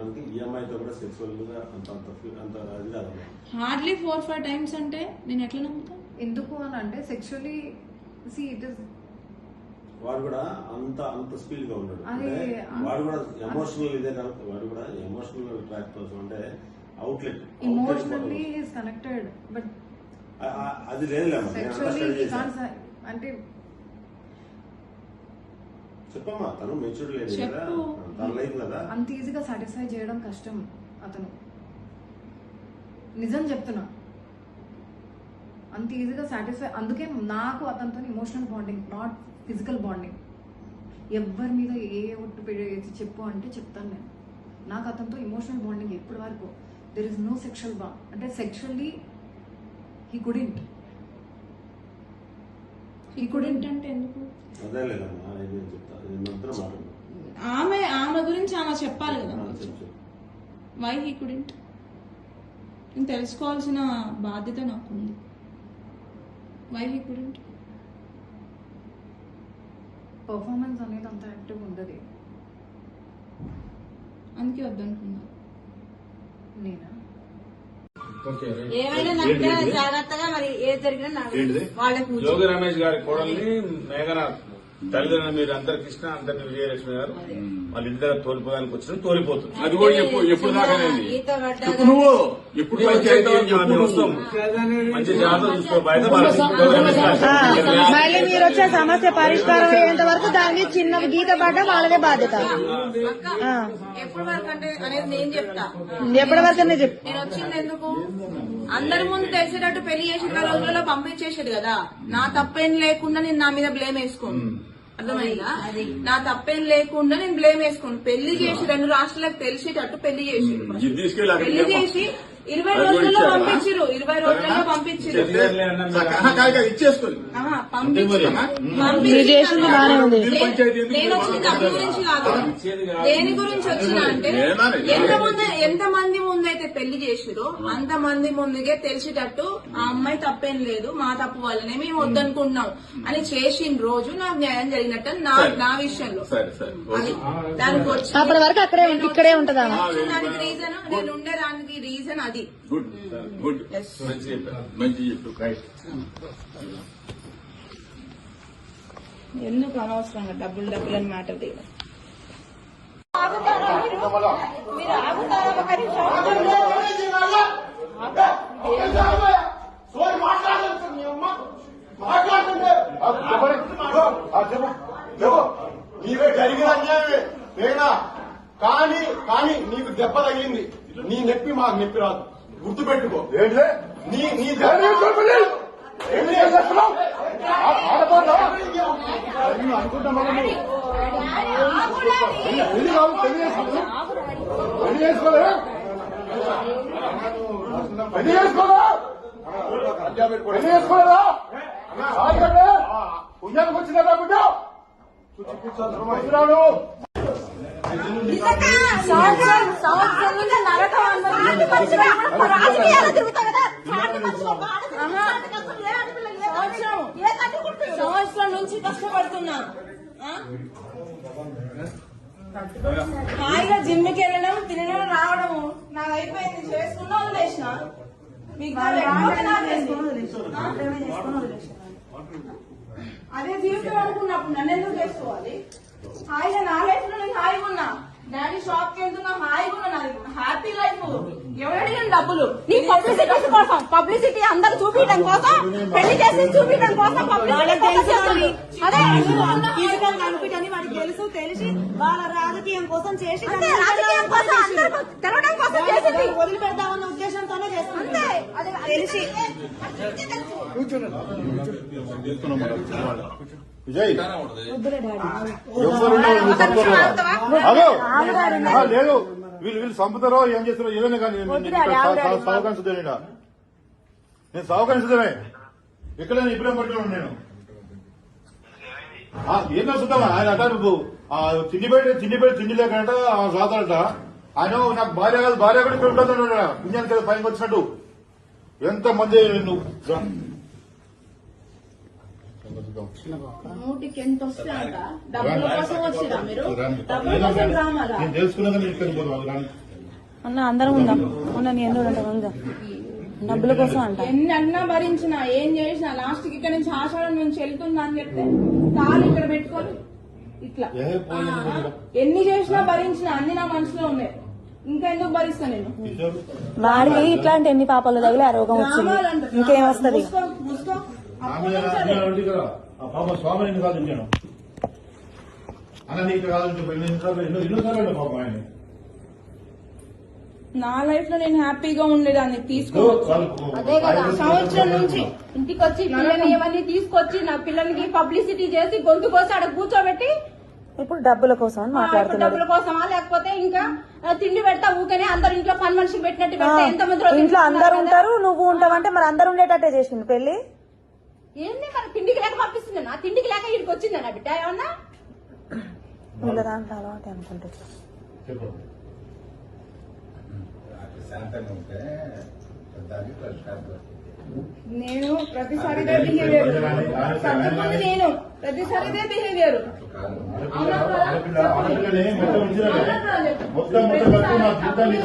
చేసుకోవడానికి ఈ అమ్మాయితో కూడా సెక్సువల్ గా అంత అది కాదు. హార్డ్లీ 4-5 times అంటే నేను ఎట్లా నమ్ముతా? ఎందుకు అని అంటే సెక్షువల్లీ వాడు కూడా అంత స్పీడ్ గా ఉన్నాడు. వాడు కూడా ఎమోషనల్ ఇదే కాదు, వాడు కూడా ఎమోషనల్ ట్రాక్ కోసం అంటే outlet emotionally is connected but అది లేదు అంటే చెప్పమ్మా. తను మెచ్యూర్ లేదు కదా, తన లైఫ్ కదా. అంత ఈజీగా సాటిస్ఫై చేయడం కష్టం అతను. నిజం చెప్తున్నా, అంత ఈజీగా సాటిస్ఫై. అందుకే నాకు అతనితో emotional bonding, not physical bonding. ఎవరి మీద ఏ ఒట్టు చెప్పు అంటే చెప్తాను నేను. నాకు అతనితో ఇమోషనల్ బాండింగ్ ఎప్పటి వరకు. దెర్ ఇస్ నో సెక్షువల్ అంటే సెక్షువల్లీ హీ కుడెంట్ అంటే ఎందుకు? అదే లేదమ్మా, ఆమె గురించి ఆమె చెప్పాలి కదా. వై హీ కుడెంట్ నేను తెలుసుకోవాల్సిన బాధ్యత నాకుంది. Why he couldn't? పర్ఫార్మెన్స్ అనేది అంత యాక్టివ్ ఉండదు, అందుకే వద్దనుకున్నా నేనా. ఏమైనా జాగ్రత్తగా మరి ఏది జరిగినా వాళ్ళకి. జోగి రమేష్ గారి కోడల్ని మేఘన తల్లిదండ్రులు మీరు అందరు కృష్ణ అందరిని విజయలక్ష్మి గారు వాళ్ళ ఇంటి దగ్గర తోలిపోయానికి వచ్చిన తోలిపోతుంది. అది కూడా ఎప్పుడు దాకా నువ్వు ఎప్పుడు వస్తాం మంచి జాగ్రత్త చూసుకోబోయే. మళ్ళీ మీరు వచ్చే సమస్య పరిష్కారం అయ్యేంత వరకు దాన్ని చిన్న గీత పడ్డ వాళ్ళదే బాధ్యత. ఎప్పటి వరకు అంటే అనేది నేను చెప్తా. ఎప్పటి వరకు అనే చెప్పు. నేను వచ్చింది ఎందుకు? అందరి ముందు తెలిసేటట్టు పెళ్లి చేసిన రోజులలో పంపించేసాడు కదా. నా తప్పేం లేకుండా నేను నా మీద బ్లేమ్ వేసుకోను. అర్థమైందా? నా తప్పేం లేకుండా నేను బ్లేమ్ వేసుకోను. పెళ్లి చేసి 2 రాష్ట్రాలకు తెలిసేటట్టు పెళ్లి చేసి 20 రోజుల్లో పంపించారు. 20 రోజుల్లో పంపించారు. నేను వచ్చిన డబ్బు గురించి కాదు, దేని గురించి వచ్చినా అంటే ఎంతమంది ముందైతే పెళ్లి చేసిరో అంతమంది ముందుకే తెలిసేటట్టు ఆ అమ్మాయి తప్పేం లేదు, మా తప్పు వల్లనే మేము వద్దనుకుంటున్నాం అని చేసిన రోజు నాకు న్యాయం జరిగినట్టు నా విషయంలో. అది దానికి వచ్చి అప్పటి వరకు ఇక్కడే ఉంటదా దానికి రీజన్, నేను ఉండేదానికి రీజన్ అది. గుడ్ గుడ్ మంచి చెప్పు. ఎందుకు అనవసరంగా డబ్బులు అని మ్యాటర్ దిగ. నీవే జరిగిన అన్యాయమే నేనా, కానీ నీకు దెబ్బ తగిలింది. నీ నొప్పి మాకు నొప్పి రాదు, గుర్తుపెట్టుకో. నీ చేసుకోలేదా? పుణ్యానికి వచ్చిందా బిడ్డ? వచ్చినాడు సంవత్సరం నుంచి కష్టపడుతున్నా. హాయిగా జిమ్కి వెళ్ళడం, తినడం, రావడము నాకు అయిపోయింది. చేసుకున్నా వదిలేసిన. మీకు అదే జీవితం అనుకున్నప్పుడు నన్ను ఎందుకు చేసుకోవాలి? హాయిగా నా లైఫ్ లో నేను హాయిగా ఉన్నా. డాడీ షాప్ కి వెళ్తున్నా, హాయిగా ఉన్నా. నాది హ్యాపీ లైఫ్. ఎవరడిగిన డబ్బులు? నీ పబ్లిసిటీ కోసం, పబ్లిసిటీ అందరు చూపించడం కోసం, పెళ్లి చేసి చూపించడం కోసం అనిపించని వాడికి తెలుసు. తెలిసి వాళ్ళ రాజకీయం కోసం చేసి తెలవడం కోసం వదిలిపెడతామన్న ఉద్దేశంతోనే చేస్తుంది. తెలిసి విజయ్ లేదు, వీళ్ళు చంపుతారో ఏం చేస్తారో ఏదైనా కానీ సహకరించదేనా? నేను సహకరించదమే. ఎక్కడైనా ఇప్పుడే పట్టుకున్నాను నేను. ఏం చూద్దామా? ఆయన అట నువ్వు తిండి లేకట సాతాడట. ఆయన నాకు భార్య కాదు, భార్య కూడా ఇక్కడ ఉంటుంది పుణ్యానికి కదా పైకి వచ్చినట్టు. ఎంత మంది నువ్వు నూటికి ఎంత వస్తాయంట? డబ్బుల కోసం వచ్చిరా మీరు? డబ్బుల కోసం డ్రామాలా? నేను తెలుసుకున్నాక నేను ఇక్కడ పోతాను. అన్న అందరం ఉందాం ఉన్న నీ ఎందుకు ఉంటాం ఇంకా డబ్బుల కోసం అంట ఎన్ని అన్నా భరించిన ఏం చేసినా లాస్ట్ కి ఇక్కడ నుంచి ఆషాఢం నుంచి వెళ్తున్నా అని చెప్తే కాలు ఇక్కడ పెట్టుకొని ఇట్లా ఎన్ని చేసినా భరించిన అన్ని నా మనసులో ఉన్నాయి. ఇంకా ఎందుకు భరిస్తా నేను? వాడికి ఇట్లాంటి ఎన్ని పాపాలు తగిలి ఆ రోగం వచ్చింది, ఇంకేం వస్తుంది? పాప స్వామిని కాదు నేను అన్న నీకు కాదు ఎన్నోసార్లు పాప ఆయన నా లైఫ్ లో నేను హ్యాపీగా ఉండేదాన్ని తీసుకోవచ్చు. అదే కదా సంవత్సరం నుంచి ఇంటికి వచ్చి పిల్లల్ని ఇవన్నీ తీసుకొచ్చి నా పిల్లలకి పబ్లిసిటీ చేసి గొంతు కోసి అక్కడ కూర్చోబెట్టి ఇప్పుడు డబ్బుల కోసం అని ఇప్పుడు మాట్లాడుతున్నాడు. డబ్బుల కోసమా లేకపోతే ఇంకా తిండి పెడతా ఊకనే అందరు ఇంట్లో పని మనిషికి పెట్టినట్టు పెడితే ఎంతమంది రోజులు ఇంట్లో అందరు తింటున్నారు ఉంటారు, నువ్వు ఉంటావంటే మరి అందరు ఉండేటట్టే చేసింది పెళ్లి. ఏంది మరి తిండికి లేక పంపిస్తుంది నా తిండికి లేక ఇక్కడికి వచ్చిందన్న బిడ్డ ఏమన్నా వీళ్ళ దాంట్లో అలవాటు అనుకుంటే చెప్పు శాంతంగా ఉంటే దానికి పరిష్కారం. నేను ప్రతిసారి ఇదే బిహేవియర్, సర్దుకుంది నేను ప్రతిసారి ఇదే బిహేవియర్. ఆడపిల్లనే మొత్తం ఉంచినా మొత్తం నా జీవితాన్ని